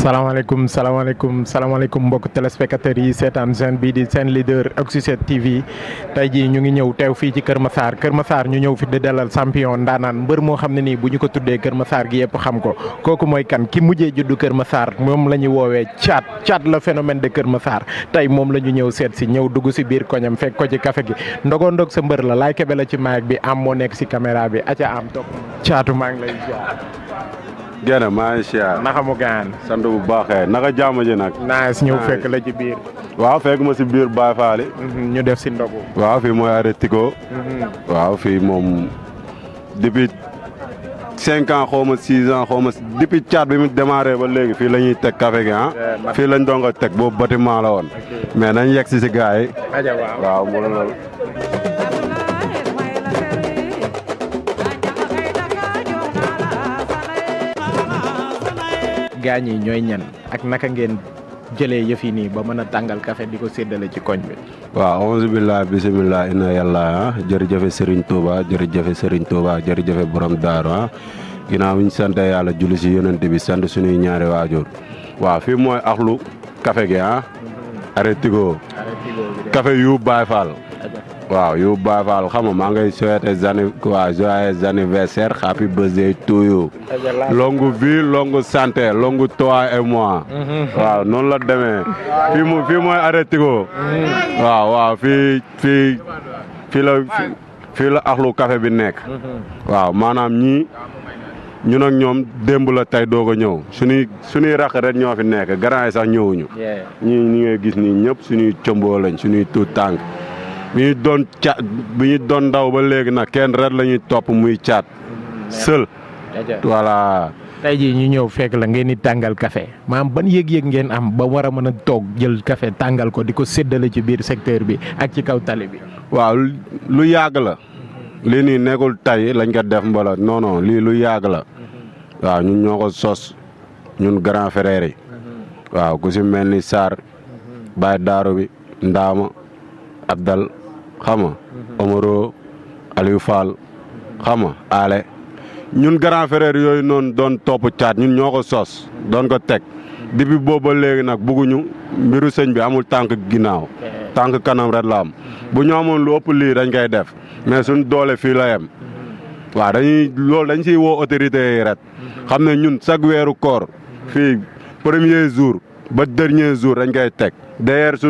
salaamaaleykum mbokk téléspectateurs yi seetaan chaîne bii di seen leader Oxygène TV tey jii ñu ngi ñëw teew fii ci Kër Massar ñu ñëw fi di dalal champion ndaanaan mbër moo xam ne nii bu ñu ko tuddee Kër Massar gi yëpp xam ko kooku mooy kan ki mujjee juddu Kër Massar moom la ñuy woowee Thiat la phénomène de Kër Massar tey moom la ñu ñëw seet si ñëw dugg si biir koñam fekk ko ci café gi ndog sa mbër la laay kebe la ci maag bi am moo nekk si caméra bi aca am topp Thiatou maa ngi lay jaar. Géna maa ngi siyaar. naka mu gaan. sant bu baaxee naka jàmm ji nag. naaj ñëw fekk la ci biir. waaw fekk ma si biir Baye Fall. ñu def si ndogu. waaw fii mooy arrêt Tigo. waaw fii moom depuis 5 ans xaw ma 6 ans xaw ma depuis Thiat bi mu démarré ba léegi fii la ñuy teg café gi ah. fii lañ doon ko teg boobu bâtiment la woon. mais nañ yegg si gars yi. waaw mu la lool. gaañ yi ñooy ñan ak naka ngeen jëlee yëf yi nii ba mën a tàngal café di ko séddale ci koñ bi. waaw auzu billah bisimilah inna yàlla jërëjëfe Serigne Touba jërëjëfe borom Daaru ginnaaw bi ñu sant yàlla julli si yonent bi sant suñuy ñaari waajur waaw fii mooy axlu café gi arrêt Tigo café yu Baye Fall waaw yu Baye Fall xam nga maa ngay souhaité joyeux anniversaire happy birthday to you longue vie longue santé longue toi et moi waaw noonu la demee fii mooy arrêt Tigo waaw fii la axlu café bi nekk waaw maanaam ñun ak ñoom démb la tey doog a ñëw suñuy raq rek ñoo fi nekk grand yi sax ñëwuñu ñi ngay gis nii ñëpp suñuy cëmboo lañ suñuy tuut tànk bi ñu doon ndaw ba léegi nag kenn ret la ñuy topp muy Thiat seul voilà. tey jii ñu ñëw fekk la ngeen di tàngal café maam ban yëg-yëg ngeen am ba war a mën a toog jël café tàngal ko di ko séddale ci biir secteur bi ak ci kaw tali bi. waaw lu yàgg la lii nii nekkul tay lañ ko def mbala non lii lu yàgg la waaw ñun ñoo ko sos ñun grand frère yi waaw ku si mel ni Sarr Baye Daaro bi Ndaama Abdal xam nga Omaro Aliou Fall xam nga Ale ñun grand frère yooyu noonu doon topp Thiat ñun ñoo ko sos doon ko teg depuis boobu ba léegi nag bugguñu mbiru sëñ bi amul tànk ginnaaw tànk kanam rek la am bu ñu amoon lu ëpp lii dañ koy def mais suñ doole fii la yem waaw dañ siy woo autorité yi ret xam ne ñun chaque weeru koor fii premier jour ba dernier jour dañ koy teg d'ailleurs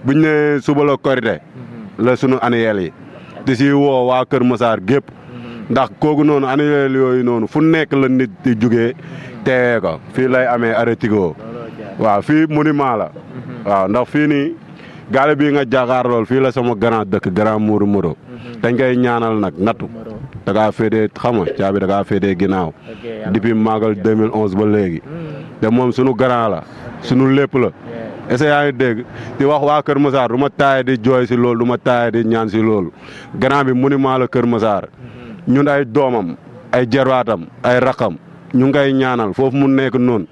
buñ ne suba la korité la sunu annuel yi di si woo waa Kër Massar gépp ndax kooku noonu annuel yooyu noonu fu nekk la nit di jugee teewee ko fii lay amee arrêt Tigo waaw fii monument la waaw ndax fii nii gaale bii nga jàkkaar lool fii la sama grand dëkk grand Mourou Mouro dañ koy ñaanal nag nattu da ngaa féetee xam nga caabi da ngaa féetee ginnaaw depuis màggal 2011 ba léegi te moom sunu grand la sunu lépp la est-ce que yaa ngi dégg di wax waa Kër Massar du ma taaye di jooy si loolu du ma taaye di ñaan si loolu grand bi monument la Kër Massar ñun ay doomam ay jarwaatam ay raqam ñu ngay ñaanal foofu mu nekk noonu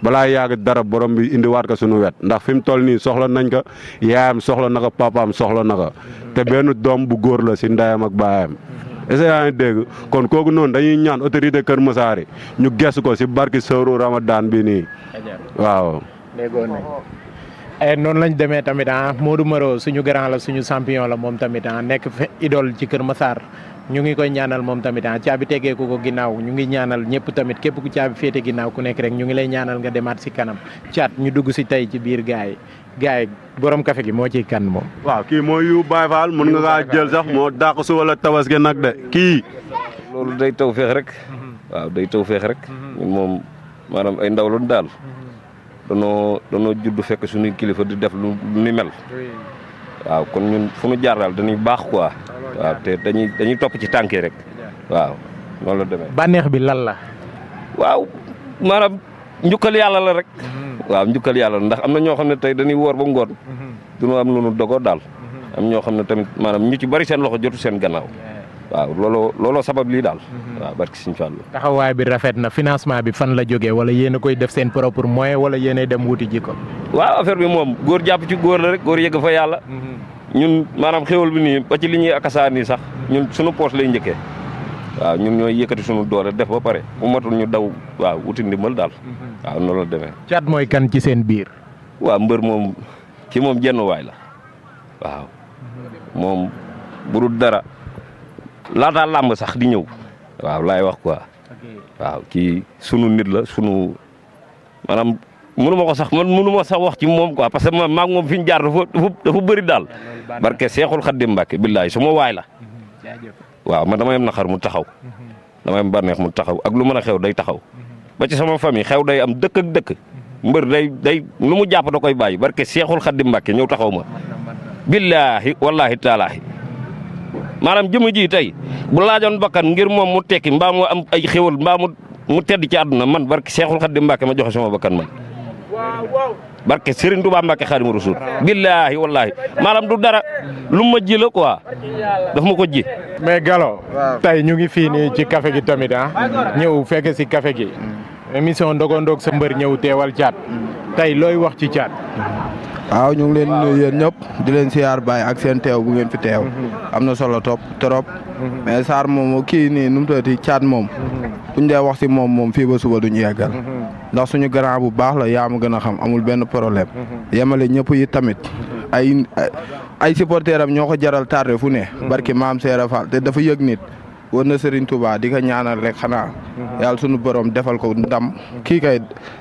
balaa yàgg dara borom bi indiwaat ko suñu wet ndax fi mu toll nii soxla nañ ko yaayam soxla na ko papaam soxla na ko te benn doom bu góor la si ndayam ak baayam est-ce que yaa ngi dégg kon kooku noonu dañuy ñaan autorité Kër Massar yi ñu gestu ko si barki sëru Ramadan bi nii waaw. noonu lañ demee tamit Modou Maro suñu grand la suñu champion la moom tamit nekk idole ci Kër Massar ñu ngi koy ñaanal moom tamit caabi tegeeku ko ginnaaw ñu ngi ñaanal ñëpp tamit képp ku caabi féete ginnaaw ku nekk rek ñu ngi lay ñaanal nga demaat si kanam Thiat ñu dugg si tey ci biir gaay yi borom café gi moo ciy kan moom. waaw kii mooy yu Baye Fall mën nga kaa jël sax moo dàq su wala tabaski nag de kii. loolu day taw feex rek. waaw day taw feex rek. moom maanaam ay ndaw lu daal. danoo judd fekk suñuy kilifa di def lu ni mel. waaw kon ñun fu ñu jaar daal dañuy baax quoi. waaw te dañuy topp ci tànk yi rek. waaw noonu la demee. bànneex bi lan la. waaw maanaam njukkal yàlla la rek. waaw njukkal yàlla la ndax am na ñoo xam ne tey dañuy woor ba ngoon. duñu am lu nu dogoo daal. am ñoo xam ne tamit maanaam ñu ci bari seen loxo jotu seen gannaaw. waaw looloo sabab lii daal. waaw barki Sëñ Fallu. taxawaay bi rafet na financement bi fan la jógee wala yéen a koy def seen propre moyen wala yéen a dem wuti ji ko. waaw affaire bi moom góor jàpp ci góor la rek góor yëgg fa yàlla. ñun maanaam xéwal bi nii ba ci li ñuy akasaa nii sax ñun suñu poche lay njëkkee. waaw ñun ñooy yëkkati suñu doole def ba pare bu matul ñu daw waaw wuti ndimbal daal waaw noonu la demee. Thiat mooy kan ci seen biir. waaw mbër moom ki moom jenn waay la waaw moom bu dul dara laataa làmb sax di ñëw waaw laay wax quoi waaw kii sunu nit la sunu maanaam mënu ma ko sax man mënu ma sax wax ci moom quoi parce que man maag moom fi ñu jaar dafa bëri daal barke Seexul Xaddim Mbàkke billaay su ma waay la waaw man dama yem na xar mu taxaw dama yem bànneex mu taxaw ak lu mën a xew day taxaw ba ci sama famille xew day am dëkk ak dëkk mbër day lu mu jàpp da koy bàyyi barke Seexul Xaddim Mbàkke ñëw taxaw ma billaahi wallaahi taalaahi maanaam jëmm ji tey bu laajoon bakkan ngir moom mu tekki mbaa mu am ay xéwal mbaa mu tedd ci àdduna man barke Seexul Xaddim Mbàkke ma joxe sama bakkan man barke Serigne Touba Mbàkke Xaadimu Rasuul billaahi wallaahi maanaam du dara lu ma ji la quoi daf ma ko ji. mais Gallo tey ñu ngi fii nii ci café gi tamit ñëw fekk si café gi émission ndogondoog sa mbër ñëw teewal Thiat tey looy wax ci Thiat. waaw ñu ngi leen nuyu yéen ñëpp di leen siyaar baay ak seen teew bu ngeen fi teew am na solo trop mais Sarr moom kii nii nu mu tuddati Thiat moom buñ dee wax si moom fii ba suba duñu yeggal ndax suñu grand bu baax la yaa ma gën a xam amul benn problème yemale ñëpp yi tamit ay supporter am ñoo ko jaral tardé fu ne barki maam Seera Fall te dafa yëg nit war na Serigne Touba di ko ñaanal rek xanaa yàlla sunu borom defal ko ndam kii kay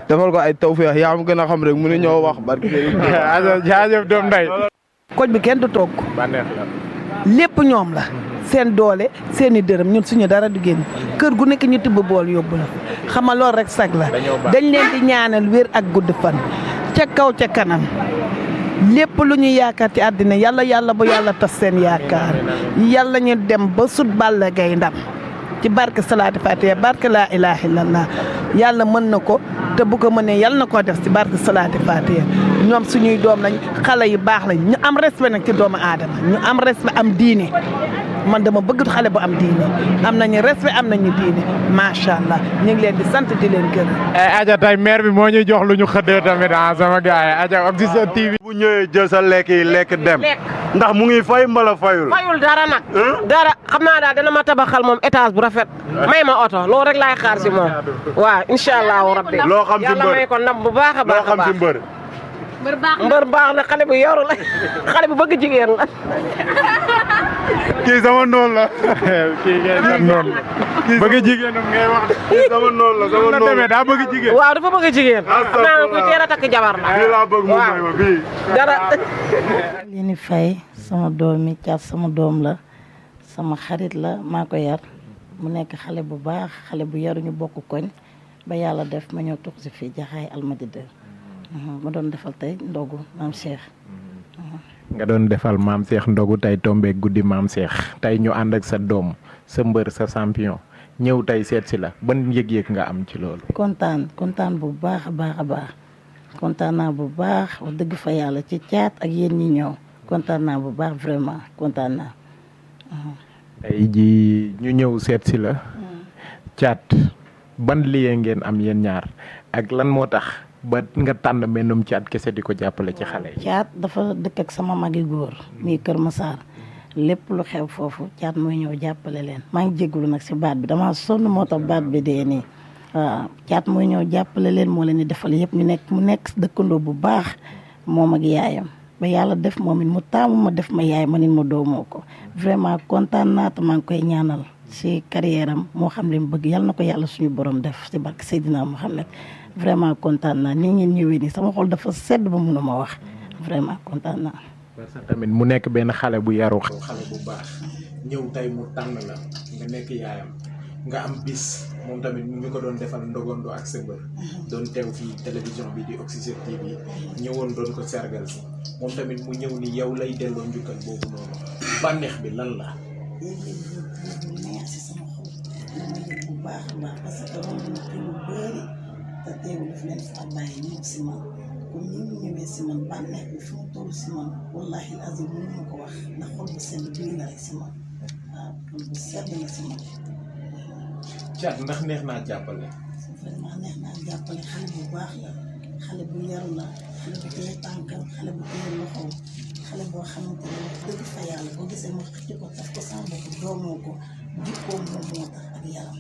defal ko ay tawfeex yaa ma gën a xam rek mu ne ñoo wax barki Serigne Touba. jaajëf doom nday koñ bi kenn du togg bànneex la lépp ñoom la seen doole seen i dërëm ñun suñu dara du génn kër gu nekk ñu tibb bool yóbbu la xam nga loolu rek sag la dañ leen di ñaanal wér ak gudd fan ca kaw ca kanam lépp lu ñu yaakaar ci àddina yàlla bu yàlla tas seen yaakaar yàlla ñu dem ba sut Balla Gaye ndam ci barke salaati fatiha barke laa ilaha illallah yàlla mën na ko te bu ko mënee yàlla na koo def ci barke salaati fatiha ñoom suñuy doom lañ xale yu baax lañ ñu am respect nag ci doomu aadama ñu am respect am diine man dama bëgg xale bu am diine am nañu respect am nañu diine macha allah ñu ngi leen di sant di leen gërëm. Adja tey maire bi moo ñuy jox lu ñu xëddee tamit sama gars yi Adja Oxygène TV. bu ñëwee jël sa lekk yi lekk dem ndax mu ngi fay mbala fayul. fayul dara nag. dara xam naa daal dana ma tabaxal moom étage bu rafet. may ma oto loolu rek laay xaar si moom. waaw incha allahu rabbi. loo xam si mbër yàlla may ko ndam bu baax a baax a baax. loo xam si mbër. mbër baax na xale bu yoru la xale bu bëgg jigéen la. kii sama noonu la. kii ngay sa noonu. bëgg jigéenam ngay wax de. kii sama noonu la sama noonu la daa bëgg jigéen. waaw dafa bëgg jigéen. xam naa kuy teel a takk jabar la. fii laa bëgg mu may ma fii. dara. li ni fay sama doom mi Thiat sama doom la sama xarit la maa ko yar mu nekk xale bu baax xale bu yaru ñu bokk koñ ba yàlla def ma ñëw toog si fii Jaxaay Almadies ma doon defal tey ndogu maam Cheikh. nga doon defal maam Cheikh ndogu tey tombé guddi maam Cheikh tey ñu ànd ak sa doom sa mbër sa champion ñëw tey seet si la ban yëg-yëg nga am ci loolu. kontaan bu baax a baax a baax kontaan naa bu baax wax dëgg fa yàlla ci Thiat ak yéen ñi ñëw kontaan naa bu baax vraiment kontaan naa. tey ji ñu ñëw seet si la. Thiat ban lien ngeen am yéen ñaar ak lan moo tax ba nga tànn mennum Thiat kese di ko jàppale ci xale yi. Thiat dafa dëkk ak sama magi góor mii Kër Massar lépp lu xew foofu Thiat mooy ñëw jàppale leen maa ngi jégalu nag si baat bi damaa sonn moo tax baat bi dee nii waaw Thiat mooy ñëw jàppale leen moo leen di defal yëpp ñu nekk mu nekk dëkkandoo bu baax moom ak yaayam ba yàlla def moom it mu taamu ma def ma yaay ma nit ma doomoo ko vraiment kontaan naa te maa ngi koy ñaanal si carrière am moo xam li mu bëgg yàlla na ko yàlla suñu borom def si barke Seydina Mohamed vraiment kontaan naa ni ngeen ñëwee nii sama xol dafa sedd ba mënu ma wax vraiment kontaan naa. parce que tamit mu nekk benn xale bu yaru xale bu baax ñëw tey mu tànn la nga nekk yaayam nga am bis moom tamit mu ngi ko doon defal ndogondo ak sa mbër doon teew fii télévision bi di Oxygène TV ñëwoon doon ko sargal si moom tamit mu ñëw ni yow lay delloo njukkal boobu noonu bànneex bi lan la. si sama xol bu baax a baax parce que romb na fi lu bëri te teewul daf leen fa bàyyi ñëw si man comme ni mu ñëwee si man bànneex bi fi mu toll si man wallahi azim mënu ma ko wax ndax xol bu sedd bii la si man waaw xol bu sedd na si man. Thiat ndax neex naa jàppale. vraiment neex naa jàppale xale bu baax la xale bu yaru la xale bu téye tànkam xale bu téye loxoom xale boo xamante ne wax dëgg fa yàlla boo gisee ma xëcc ko taf ko sama bopp doomoo ko jikkoom moom moo tax ak yaram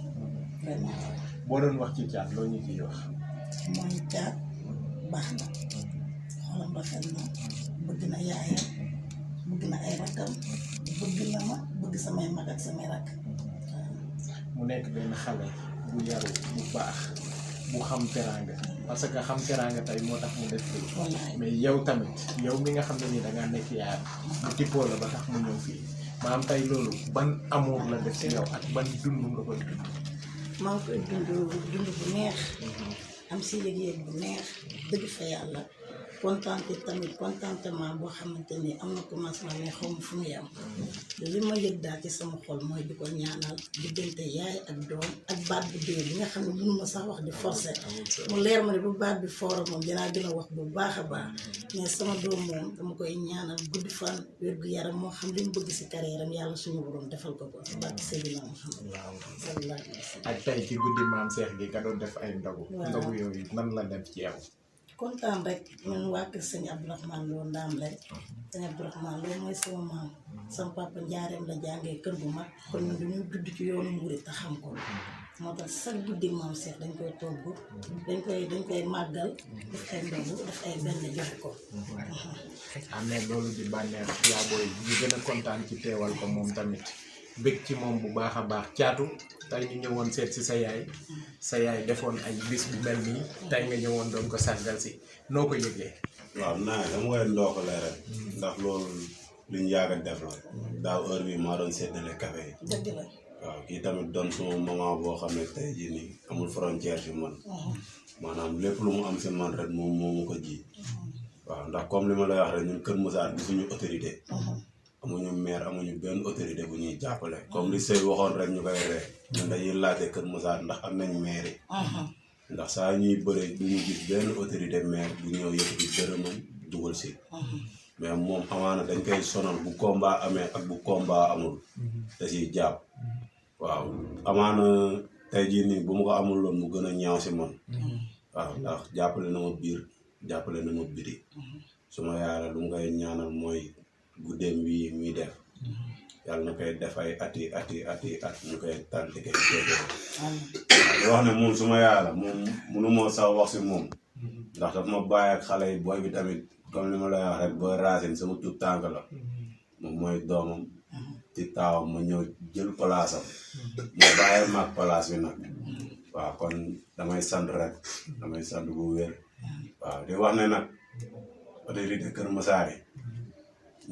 vraiment. boo doon wax ci Thiat loo ñu ciy wax. mooy Thiat baax na xolam rafet na bëgg na yaayam bëgg na ay rakkam bëgg na ma bëgg samay mag ak samay rakk. mu nekk benn xale bu yaru bu baax bu xam teraanga parce que xam teraanga tey moo tax mu def fii mais yow tamit yow mi nga xam ne nii da ngaa nekk yaayam mu tippoo la ba tax mu ñëw fii maanaam tey loolu ban amour la def ci yow ak ban dund nga koy dund. maa ngi koy dund bu neex am si yëg-yëg bu neex dëgg fa yàlla kontante tamit contentement boo xamante ni am na commencement mais xaw ma fu mu yem li ma yëg daal ci sama xol mooy di ko ñaanal diggante yaay ak doom ak baat bu dee bi nga xam ne mënuma sax wax di forcer mu leer ma ne bu baat bi foora moom dinaa gën a wax bu baax a baax mais sama doom moom dama koy ñaanal guddi fan wér gu yaram moo xam li mu bëgg si carrière am yàlla suñu borom defal ko ko barke Seydina Muhammad. ak tey ci guddi maam Cheikh gi nga doon def ay ndogu. ndogu yooyu nan la def ci yow. kontaan rek ñun waa kër sëñ Abdourahmane Lo ndaam rek sëñ Abdourahmane Lo mooy sama maam sama papa njaareem la jàngee kër gu mag kon ñun dañuy judd ci yoonu murit te xam ko moo tax chaque guddi maam Cheikh dañ koy togg dañ koy màggal def ay ndogu def ay benn joxe ko. amee loolu di bànneex yaa booy ñu gën a kontaan ci teewal ko moom tamit bëgg ci moom bu baax a baax Thiatou tey ñu ñëwoon seet si sa yaay defoon ay bis bu mel nii tey nga ñëwoon doon ko sargal si noo ko yëgee. waaw naa dama koy ndokkale rek ndax loolu luñ yàgg a def la daaw heure bi maa doon séddale café yi. dëgg la. waaw kii tamit doon suma maman boo xam ne tey jii nii amul frontière fi man maanaam lépp lu mu am si man rek moom moo ma ko ji waaw ndax comme li ma lay wax rek ñun Kër Massar bi suñu autorité amuñu maire amuñu benn autorité bu ñuy jàppale comme li Sey waxoon rek ñu koy ree ñun dañuy laajte Kër Massar ndax am nañ maire ndax saa ñuy bëre du ñu gis benn autorité maire bu ñëw yëkkati dërëmam dugal si mais moom amaana dañ koy sonal bu combat amee ak bu combat amul da siy jàpp waaw amaana tey jii nii bu ma ko amul loon mu gën a ñaaw si man waaw ndax jàppale na ma biir jàppale na ma biti suma yaara lu mu koy ñaanal mooy guddeem wi muy def yàlla na koy def ay at ñu koy tànti koy waaw wax ne moom suma yaara moom munu moo sax wax si moom ndax daf ma bàyyi ak xale yi booy bi tamit comme li ma lay wax rek booy racine sama tut tànk la moom mooy doomam ci taawam ma ñëw jël palaasam mu bàyyi maag palaas bi nag waaw kon damay sant rek damay sant bu wér waaw di wax ne nag autorité Kër Massar yi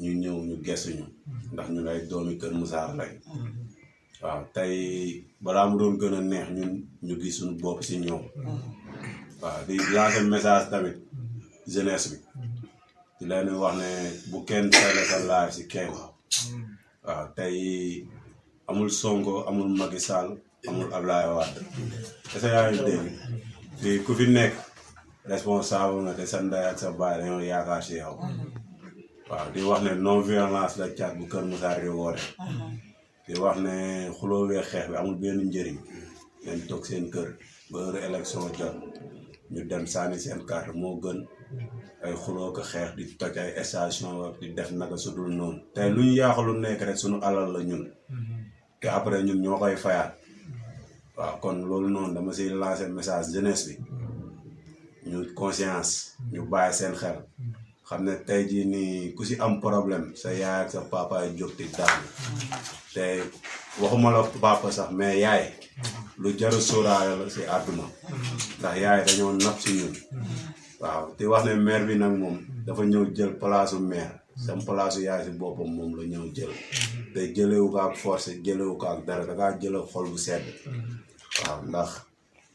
ñu ñëw ñu gestuñu ndax ñu lay doomi Kër Massar lañ waaw tey balaa mu doon gën a neex ñun ñu gis suñu bopp si ñoom waaw di lancer message tamit jeunesse bi di leen wax ne bu kenn tele sa live si kenn waaw tey amul Sonko amul Macky Sall amul Abdoulaye Wade est-ce que yaa ngi dégg fii ku fi nekk responsable nga te sa ndey ak sa baay dañoo yaakaar si yow waaw di wax ne non violence la Thiat bu Kër Massar yi woote di wax ne xuloowee xeex bi amul benn njëriñ leen toog seen kër ba heure élection jot ñu dem sànni seen carte moo gën ay xuloo ko xeex di toj ay station di def naka sudul noonu tey lu ñu yaaxalu nekk rek suñu alal la ñun te après ñun ñoo koy fayaat waaw kon loolu noonu dama siy lancer message jeunesse bi ñu conscience ñu bàyyi seen xel xam ne tey jii nii ku si am problème sa yaay ak sa papa ay jóg di daanu te waxuma la papa sax mais yaay lu jaru sóoraale la si àdduna ndax yaay dañoo napp si ñun waaw te wax ne maire bi nag moom dafa ñëw jël palaasu maire sam palaasu yaay si boppam moom la ñëw jël te jëlewu ko ak force jëlewu ko ak dara dangaa jël ak xol bu sedd waaw ndax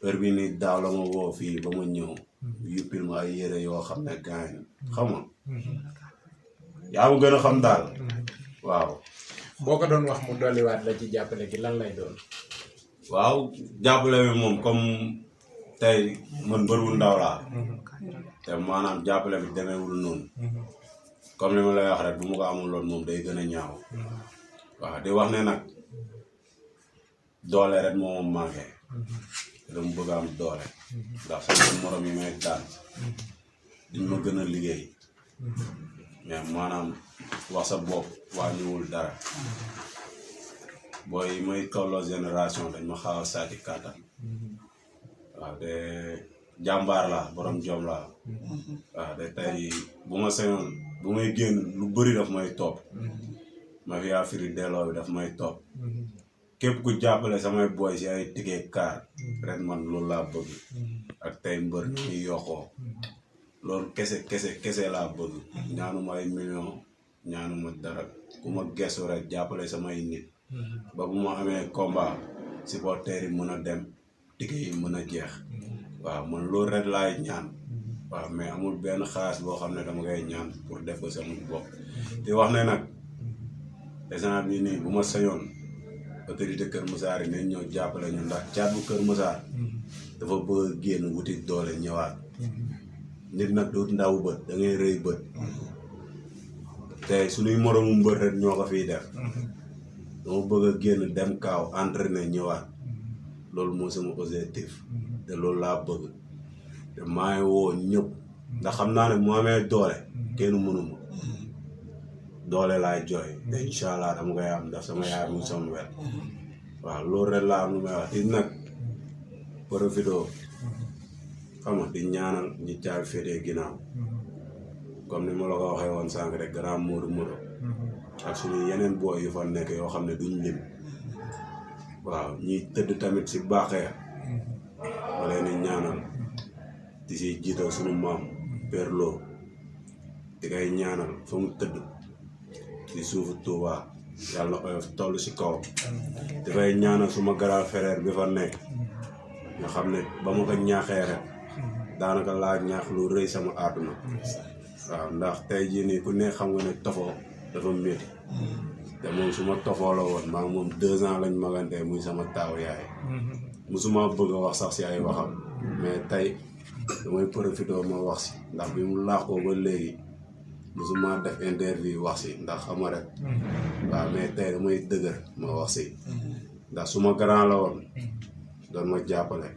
heure bi ni daaw la ma woo fii ba ma ñëw yuppil ma ay yére yoo xam ne gaañ xam nga yaa ma gën a xam daal waaw boo ko doon wax mu dolliwaat la ci jàppale gi lan lay doon. waaw jàppale bi moom comme tey man bërwu ndaw laa te maanaam jàppale bi demeewul noonu comme li ma lay wax rek bu ma ko amul loon moom day gën a ñaaw waaw di wax ne nag doole rek moo ma manqué dama bëgg am doole ndax sama morom yi may daan dañ ma gën a liggéey mais maanaam wax sa bopp wàññiwul dara booy may tolloo génération dañ ma xaw a sàcc kàttan waaw te jàmbaar laa borom jom laa waaw te tey bu ma sañoon bu may génn lu bëri daf may topp ma fi afiri delloo bi daf may topp képp ku jàppale samay boy si ay ticket car ren man loolu laa bëgg ak tey mbër ñuy yokkoo loolu kese laa bëgg ñaanuma ay million ñaanuma dara ku ma gestu rek jàppale samay nit ba bu ma amee combat supporter yi mën a dem ticket yi mën a jeex waaw man loolu rek laay ñaan waaw mais amul benn xaalis boo xam ne dama koy ñaan pour def ko sama bopp te wax ne nag exemple bi nii bu ma sañoon autorité Kër Massar yi nañ ñëw jàppale ñu ndax caat bu Kër Massar dafa bëgg a génn wuti doole ñëwaat nit nag du ndaw bët da ngay rëy bët te suñuy moromu mbër rek ñoo ko fiy def dama bëgg a génn dem kaaw entraîner ñëwaat loolu moo sama objectif te loolu laa bëgg te maa ngi woo ñëpp ndax xam naa ne mu amee doole kenn mënuma doole laay jooy te incha allah dama koy am ndax sama yaay mu sama wet waaw loolu rek laa am lu may wax di nag profito xam nga di ñaanal ñi caabi féetee ginnaaw comme ni ma la ko waxee woon sànq rek grand Modou Modou ak suñu yeneen booy yu fa nekk yoo xam ne duñ lim waaw ñiy tëdd tamit si baaxee ma leen di ñaanal di si jiital suñu maam Père Lo di koy ñaanal fa mu tëdd si suufu Touba yàlla na oyof toll si kaw di koy ñaanal suma grand frère bi fa nekk nga xam ne ba ma ko ñaaxee rek daanaka laa ñaax lu rëy sama àdduna waaw ndax tey jii nii ku ne xam nga ne tofoo dafa métti te moom su ma tofoo la woon maa moom 2 ans lañ magante muy sama taaw yaay musuma bëgg a wax sax si ay waxam mais tey damay profité ma wax si ndax bi mu laaxoo ba léegi musuma def interview wax si ndax xama rek waaw mais tey damay dëgër ma wax si ndax suma grand la woon doon ma jàppale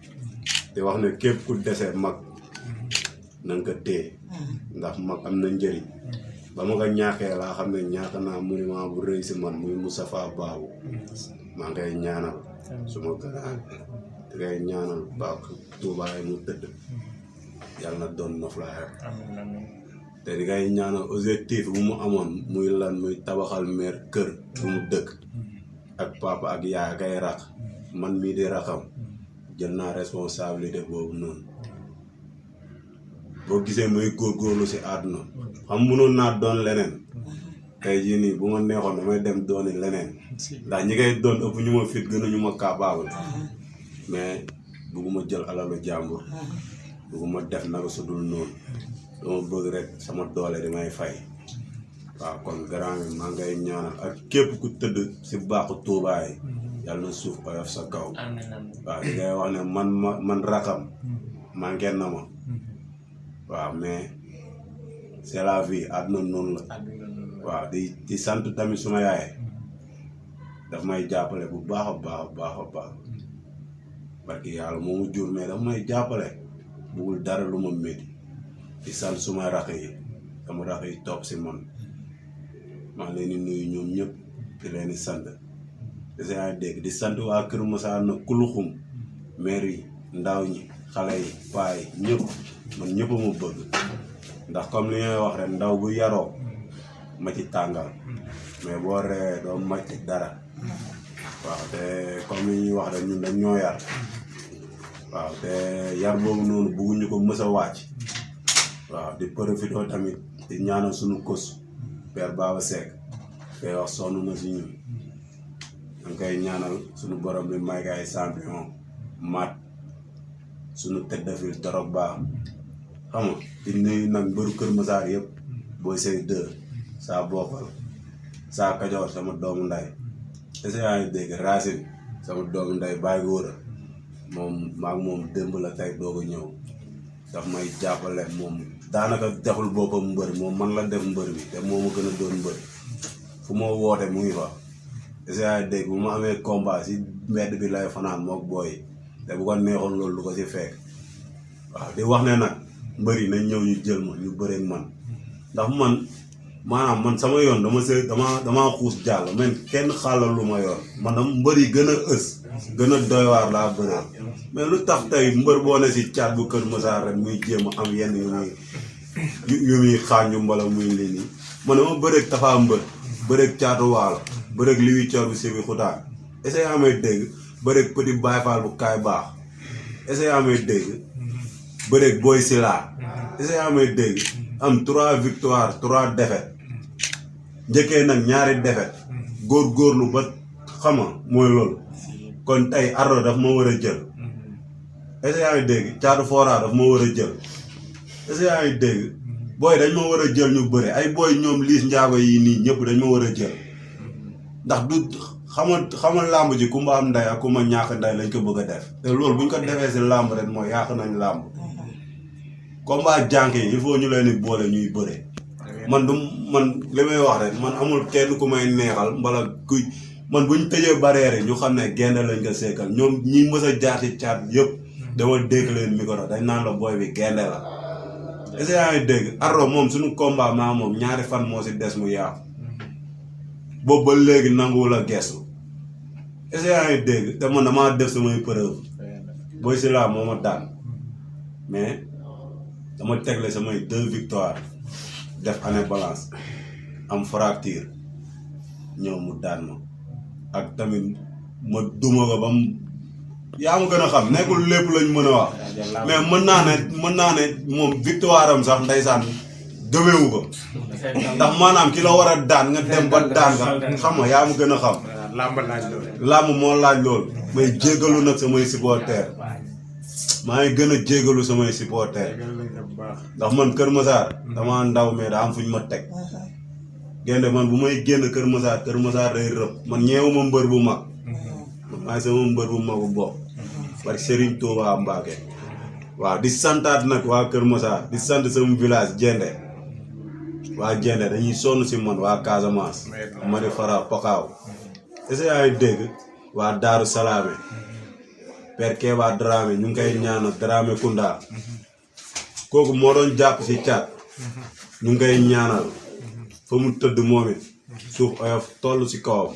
te wax ne képp ku dese mag na nga ko téye ndax mag am na njëriñ ba ma ko ñaaxee laa xam ne ñàkk naa monument bu rëy si man muy Moustapha Babou maa ngi koy ñaanal suma grand te koy ñaanal baax Touba yi mu tëdd yàlla na doon noflaayam te di koy ñaanal objectif bu mu amoon muy lan muy tabaxal meer kër bu mu dëkk ak papa ak yaay ak ay rax man mii di raxam jël naa responsabilité boobu noonu boo gisee muy góorgóorlu si àdduna xam mënoon naa doon leneen tey jii nii bu ma neexoon damay dem dooni leneen ndax ñi koy doon ëpp ñu ma fit gën a ñu ma capable mais bugguma jël alalu jàmbur bugguma def naka su dul noonu dama bëgg rek sama doole di may fay waaw kon grand bi maa ngay ñaanal ak képp ku tëdd si baaxu tuubaay yàlla na suuf oyof sa kaw waaw di ngay wax ne man rakam manqué na ma waaw mais c'est la vie àdduna noonu la waaw di sant tamit suma yaay daf may jàppale bu baax a baax barki yàlla moomu jur mais daf may jàppale bugul dara lu ma métti di sant suma rax yi sama rax yi topp si man maa leen di nuyu ñoom ñëpp di leen di sant desa dégg di sant waa Kër Massar na kuluxum maire yi ndaw ñi xale yi paa yi ñëpp man ñëpp ma bëgg ndax comme li ñuy wax rek ndaw bu yaroo ma ci tàngal mais boo ree doo màcc dara waaw te comme li ñuy wax rek ñun dañ ñoo yar waaw te yar boobu noonu bugguñu ko mës a wàcc waaw di profité tamit di ñaanal suñu kos Père Baba Seck koy wax sonn na si ñun danga koy ñaanal suñu borom bi may ko ay champion mat suñu tête de file dorog baax xam nga di nuyu nag mbëru Kër Massar yëpp booy say 2 saa bokkal saa kajoor sama doomu nday ese yaa ngi dégg Racine sama doomu nday bàyyi góora moom maag moom démb la tey doog a ñëw daf may jàppale moom daanaka deful boppam mbër moom man la def mbër bi te moo ma gën a doon mbër fu ma woote mu ngi fa ese yaa ngi dégg bu ma amee combat si mbedd bi lay fanaan mook booy te bu ko neexoon loolu lu ko si fekk waaw di wax ne nag mbër yi nañ ñëw ñu jël ma ñu bëreeg man ndax man maanaam man sama yoon dama xuus jàll man kenn xaalal lu ma yor man dama mbër yi gën a gën a doy waar laa bëree mais lu tax tey mbër boo ne si caat bu Kër Massar rek muy jéem a am yenn yu muy xaañu mbala muy lii nii man dama bëreeg Tafa Mbër bëreeg Caatu Waalo bëreeg Liwi Coor bi Sébi Xutaan est-ce que amee dégg bëreeg Petit Baye Fall bu kaay baax est-ce que amee dégg bëreeg Boy Sila est-ce que amee dégg am 3 victoires 3 défaites njëkkee nag 2 défaites góorgóorlu ba xama mooy loolu kon tey Ardo daf ma war a jël est-ce que yaa ngi dégg Caatu Fora daf ma war a jël est-ce que yaa ngi dégg booy dañ ma war a jël ñu bëre ay booy ñoom Liis Njaago yi nii ñëpp dañ ma war a jël ndax du xamal làmb ji ku ma am nday ak ku ma ñàkk nday lañ ko bëgg a def te loolu buñ ko defee si làmb rek mooy yàq nañ làmb combat jànk yi il faut ñu leen di boole ñuy bëre man li may wax rek man amul kenn ku may neexal mbala kuy man buñ tëjee barrière yi ñu xam ne gaynde lañ ko seekal ñoom ñi mës a jaar ci caat yëpp dama dégg leen micro dañ naan la booy bi gaynde la est-ce que yaa ngi dégg Ardo moom suñu combat maa moom 2 fan moo si des mu yàqu boobu ba léegi nanguwul a gestu est-ce que yaa ngi dégg te man damaa def samay preuve Boy Sila moo ma daan mais dama tegle samay 2 victoires def année balance am fracture ñëw mu daan ma ak tamit ma duma ko ba mu yaa ma gën a xam nekkul lépp lañ mën a wax mais mën naa ne moom victoire am sax ndeysaan gëmeewu ko ndax maanaam ki la war a daan nga dem ba daan nga xam nga yaa ma gën a xam làmb moo laaj loolu may jéggalu nag samay supporters maa ngi gën a jéggalu samay supporters ndax man Kër Massar dama ndaw mais daa am fu ñu ma teg génde man bu may génn Kër Massar day rëb man ñeewuma mbër bu mag man maay sama mbër bu magu bopp parce que Serigne Touba Mbacké waaw di santaat nag waa Kër Massar di sant sama village Jende waa Jende dañuy sonn si man waa Casamance Madi Fara Pakaaw est-ce que yaa ngi dégg waa Daaru Salaame Père Keba Dramé ñu ngi koy ñaanal Dramé Kunda kooku moo doon jàpp si caat ñu ngi koy ñaanal fa mu tëdd moom it suuf oyof toll si kawam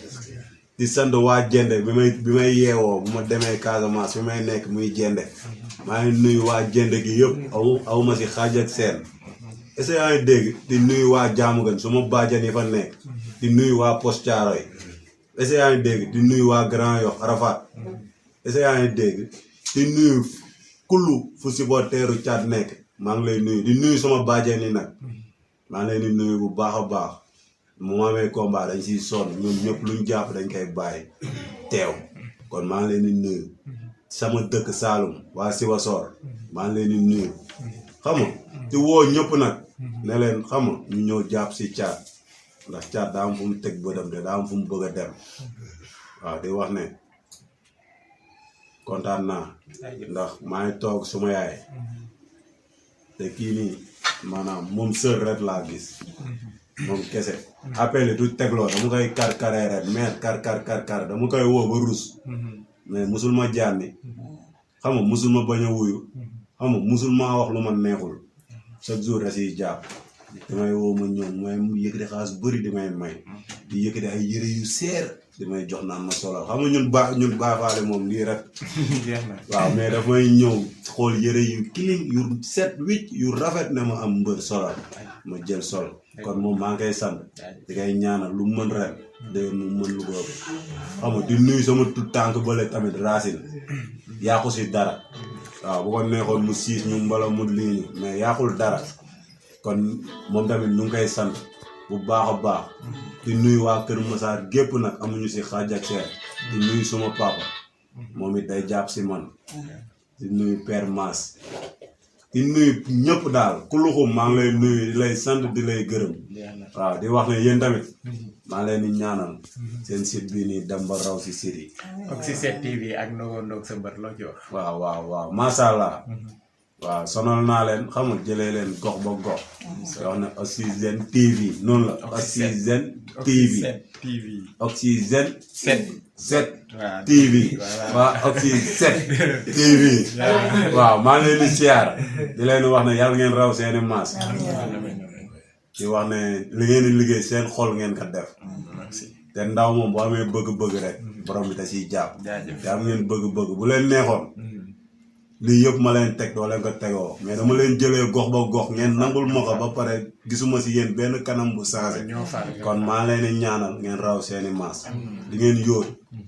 di sant waa Jende bi may yeewoo bu ma demee Casamance bi may nekk muy Jende maa ngi nuyu waa Jende gi yëpp aw ma si xaaj ak seen est-ce que yaa ngi dégg di nuyu waa Diamaguène suma bàjjan yi fa nekk di nuyu waa Poste Thiaroye est-ce que yaa ngi dégg di nuyu waa Grand Yoff Arafat est-ce que yaa ngi dégg di nuyu kullu fu supporteru caat nekk maa ngi lay nuyu di nuyu sama bàjjan yi nag maa ngi leen di nuyu bu baax a baax mu amee combat dañ siy sonn ñoom ñëpp luñ jàpp dañ koy bàyyi teew kon maa ngi leen di nuyu sama dëkk Saalum waa Sibassor maa ngi leen di nuyu xam nga di woo ñëpp nag ne leen xam nga ñu ñëw jàpp si caat ndax caat daa am fu mu teg bëtam te daa am fu mu bëgg a dem waaw di wax ne kontaan naa ndax maa ngi toog suma yaay te kii nii maanaam moom sër rek laa gis moom kese appel du tegloo dama koy kar-karee rek mais kar dama koy woo ba rus mais musul ma jaanni xam nga musul ma bañ a wuyu xam nga musul ma wax lu ma neexul chaque jour da siy jàpp damay woo ma ñëw mooy yëkkati xaalis bëri di may di yëkkati ay yëre yu seer di may jox naan ma solo xam nga ñun baafaale moom lii rek waaw mais daf may ñëw xool yëre yu clean yu set wicc yu rafet ne ma am mbër solal ma jël sol kon moom maa ngi koy sant di koy ñaanal lu mën ren déwén mu mën lu boobu xam nga di nuyu sama tout tànk bële tamit Racine yàqu si dara waaw bu ko neexoon mu siis ñu mbala mu lii ñu mais yàqul dara kon moom tamit ñu ngi koy sant bu baax a baax di nuyu waa Kër Massar gépp nag amuñu si xaaj ak seer di nuyu suma papa moom it day jàpp si man di nuyu Père Mass di nuyu ñëpp daal ku luxum maa ngi lay nuyu di lay sant di lay gërëm waaw di wax ne yéen tamit maa ngi leen di ñaanal seen site bii nii dem ba raw si site yi. Oxygène TV ak Ndongo Ndong sa mbër loo ci wax. waaw macha allah. waaw sonal naa leen xam nga jëlee leen gox ba gox. wax ne Oxygène TV noonu la. Oxygène TV Oxygène 7 TV waaw Oxygène TV waaw maa ngi leen di siyaar di leen wax ne yàlla ngeen raw seeni maas. di wax ne li ngeen di liggéey seen xol ngeen ko def te ndaw moom boo amee bëgg-bëgg rek borom bi da ciy jàpp te am ngeen bëgg-bëgg bu leen neexoon lii yëpp ma leen teg doo leen ko tegoo mais dama leen jëlee gox ba gox ngeen nangul ma ko ba pare gisuma si yéen benn kanam bu changé kon maa leen di ñaanal ngeen raw seeni maas di ngeen yóot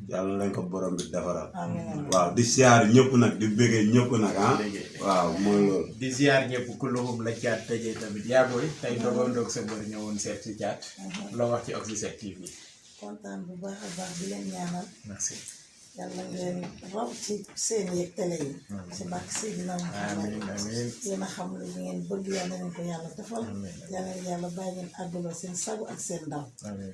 yàlla leen ko borom bi defaral waaw di siyaar ñëpp nag di bëggee ñëpp nag ah waaw mooy loolu di ziar ñëpp ku luxum la caat tëjee tamit yaa booy tey dogoondoog sa mbër ñëwoon seet si caat loo wax ci Oxygène TV. kontaan bu baax a baax di leen ñaanal merci. yàlla ngeen raw ci seen yeeg télé yi ci bàkk Seydina Muhammad yéen a xam lu ngeen bëgg yàlla nañ ko yàlla defal yàlla yàlla bàyyi ngeen àgguloo seen sagu ak seen ndaw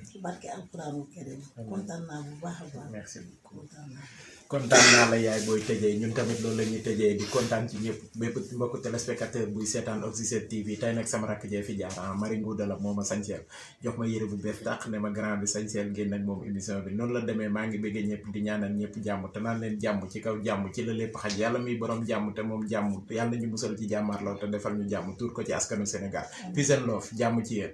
ci barke alquraanul karim kontaan naa bu baax a baax merci beaucoup kontaan naa kontaan naa la yaay booy tëjee ñun tamit loolu la ñuy tëjee di kontaan ci ñëpp bépp mbokku téléspectateur buy seetaan Oxygène TV tey nag sama rakk jee fi jaar Marie Ngouda la moo ma sañseel jox ma yére bu bees tàq ne ma grand bi sañseel génn ak moom émission bi noonu la demee maa ngi bëggee ñëpp di ñaanal ñëpp jàmm te naan leen jàmm ci kaw jàmm ci la lépp xaj yàlla muy borom jàmm te moom jàmm yàlla ñu musal ci jàmmaarloo te defal ñu jàmm tuur ko ci askanu Sénégal peace and love jàmm ci yéen